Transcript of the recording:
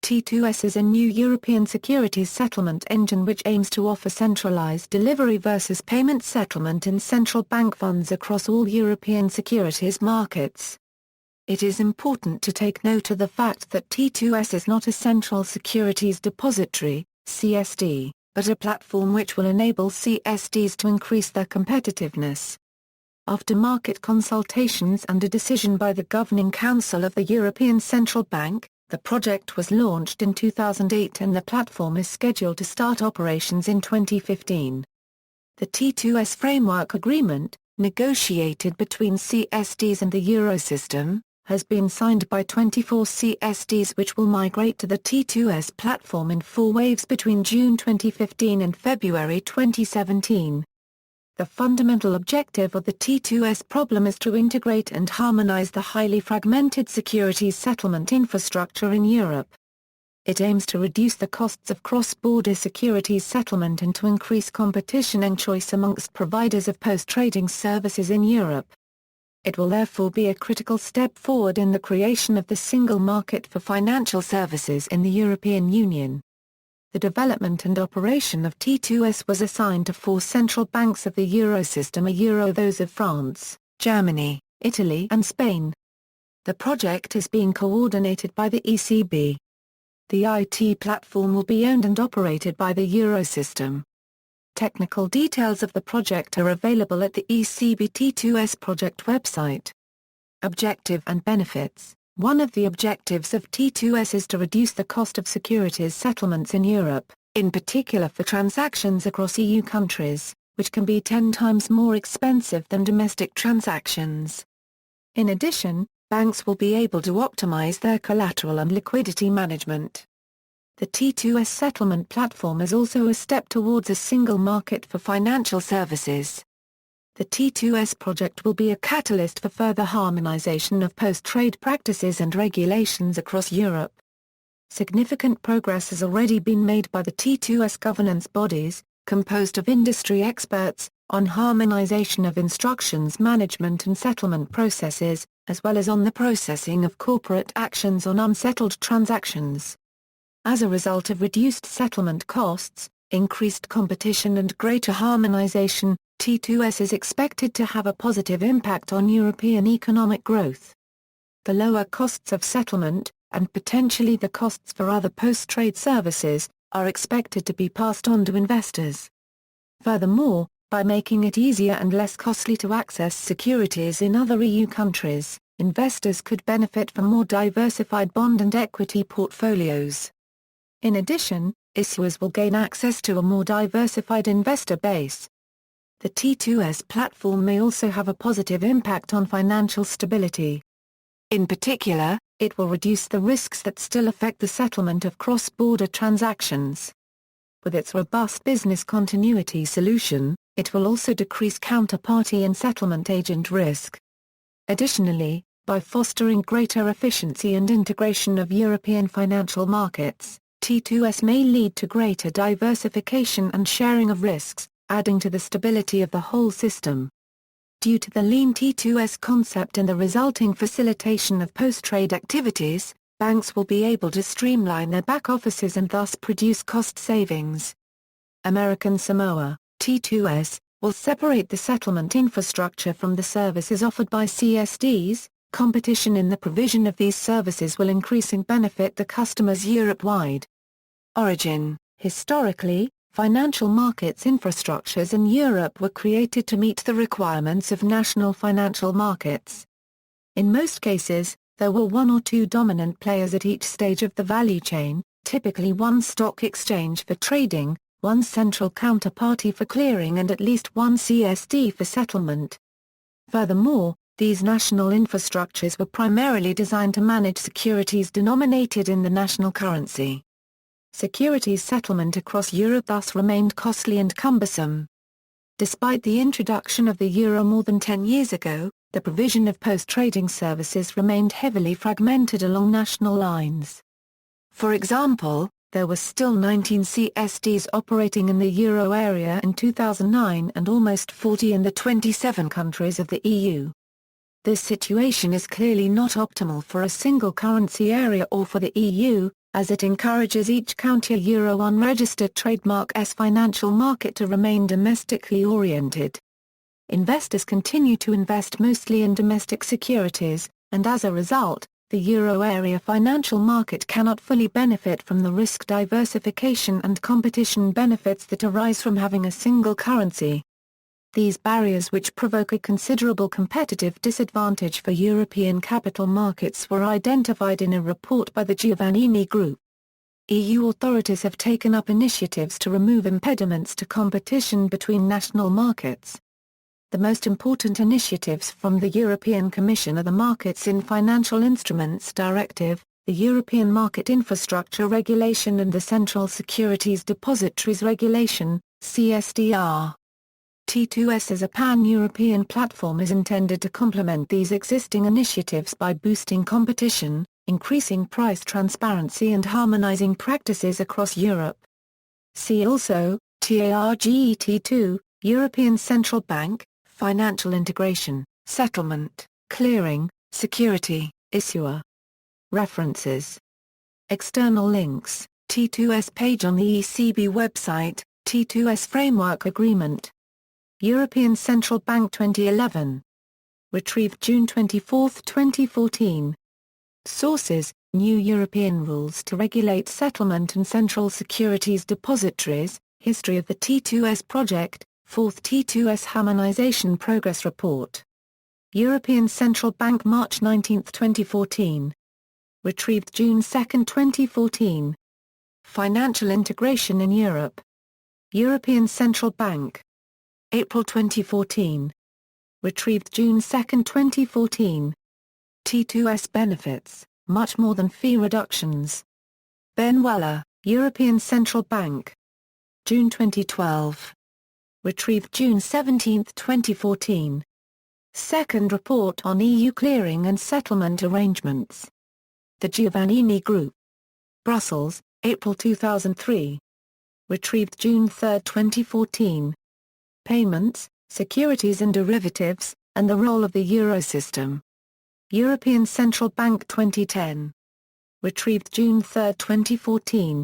T2S is a new European securities settlement engine which aims to offer centralized delivery versus payment settlement in central bank funds across all European securities markets. It is important to take note of the fact that T2S is not a central securities depository, CSD, but a platform which will enable CSDs to increase their competitiveness. After market consultations and a decision by the Governing Council of the European Central Bank, the project was launched in 2008 and the platform is scheduled to start operations in 2015. The T2S Framework Agreement, negotiated between CSDs and the Eurosystem, has been signed by 24 CSDs which will migrate to the T2S platform in 4 waves between June 2015 and February 2017. The fundamental objective of the T2S problem is to integrate and harmonize the highly fragmented securities settlement infrastructure in Europe. It aims to reduce the costs of cross-border securities settlement and to increase competition and choice amongst providers of post-trading services in Europe. It will therefore be a critical step forward in the creation of the single market for financial services in the European Union. The development and operation of T2S was assigned to 4 central banks of the Eurosystem, those of France, Germany, Italy and Spain. The project is being coordinated by the ECB. The IT platform will be owned and operated by the Eurosystem. Technical details of the project are available at the ECB T2S project website. Objective and benefits. One of the objectives of T2S is to reduce the cost of securities settlements in Europe, in particular for transactions across EU countries, which can be 10 times more expensive than domestic transactions. In addition, banks will be able to optimize their collateral and liquidity management. The T2S settlement platform is also a step towards a single market for financial services. The T2S project will be a catalyst for further harmonization of post-trade practices and regulations across Europe. Significant progress has already been made by the T2S governance bodies, composed of industry experts, on harmonization of instructions management and settlement processes, as well as on the processing of corporate actions on unsettled transactions. As a result of reduced settlement costs, increased competition and greater harmonization, T2S is expected to have a positive impact on European economic growth. The lower costs of settlement, and potentially the costs for other post-trade services, are expected to be passed on to investors. Furthermore, by making it easier and less costly to access securities in other EU countries, investors could benefit from more diversified bond and equity portfolios. In addition, issuers will gain access to a more diversified investor base. The T2S platform may also have a positive impact on financial stability. In particular, it will reduce the risks that still affect the settlement of cross-border transactions. With its robust business continuity solution, it will also decrease counterparty and settlement agent risk. Additionally, by fostering greater efficiency and integration of European financial markets, T2S may lead to greater diversification and sharing of risks, adding to the stability of the whole system. Due to the lean T2S concept and the resulting facilitation of post-trade activities, banks will be able to streamline their back offices and thus produce cost savings. American Samoa, T2S, will separate the settlement infrastructure from the services offered by CSDs. Competition in the provision of these services will increase and benefit the customers Europe-wide. Origin. Historically, financial markets infrastructures in Europe were created to meet the requirements of national financial markets. In most cases, there were 1 or 2 dominant players at each stage of the value chain, typically 1 stock exchange for trading, 1 central counterparty for clearing and at least 1 CSD for settlement. Furthermore, these national infrastructures were primarily designed to manage securities denominated in the national currency. Securities settlement across Europe thus remained costly and cumbersome. Despite the introduction of the euro more than 10 years ago, the provision of post-trading services remained heavily fragmented along national lines. For example, there were still 19 CSDs operating in the euro area in 2009 and almost 40 in the 27 countries of the EU. This situation is clearly not optimal for a single currency area or for the EU, as it encourages each counter-euro unregistered trademark's financial market to remain domestically oriented. Investors continue to invest mostly in domestic securities, and as a result, the euro area financial market cannot fully benefit from the risk diversification and competition benefits that arise from having a single currency. These barriers, which provoke a considerable competitive disadvantage for European capital markets, were identified in a report by the Giovannini Group. EU authorities have taken up initiatives to remove impediments to competition between national markets. The most important initiatives from the European Commission are the Markets in Financial Instruments Directive, the European Market Infrastructure Regulation and the Central Securities Depositories Regulation, CSDR. T2S as a pan-European platform is intended to complement these existing initiatives by boosting competition, increasing price transparency and harmonizing practices across Europe. See also, TARGET2, European Central Bank, Financial Integration, Settlement, Clearing, Security, Issuer. References. External links, T2S page on the ECB website, T2S Framework Agreement. European Central Bank 2011. Retrieved June 24, 2014. Sources, New European Rules to Regulate Settlement and Central Securities Depositories, History of the T2S Project, 4th T2S Harmonization Progress Report. European Central Bank March 19, 2014. Retrieved June 2, 2014. Financial Integration in Europe. European Central Bank. April 2014. Retrieved June 2, 2014. T2S Benefits, Much More Than Fee Reductions. Ben Weller, European Central Bank. June 2012. Retrieved June 17, 2014. Second Report on EU Clearing and Settlement Arrangements. The Giovannini Group. Brussels, April 2003. Retrieved June 3, 2014. Payments, Securities and Derivatives, and the Role of the Eurosystem. European Central Bank 2010. Retrieved June 3, 2014.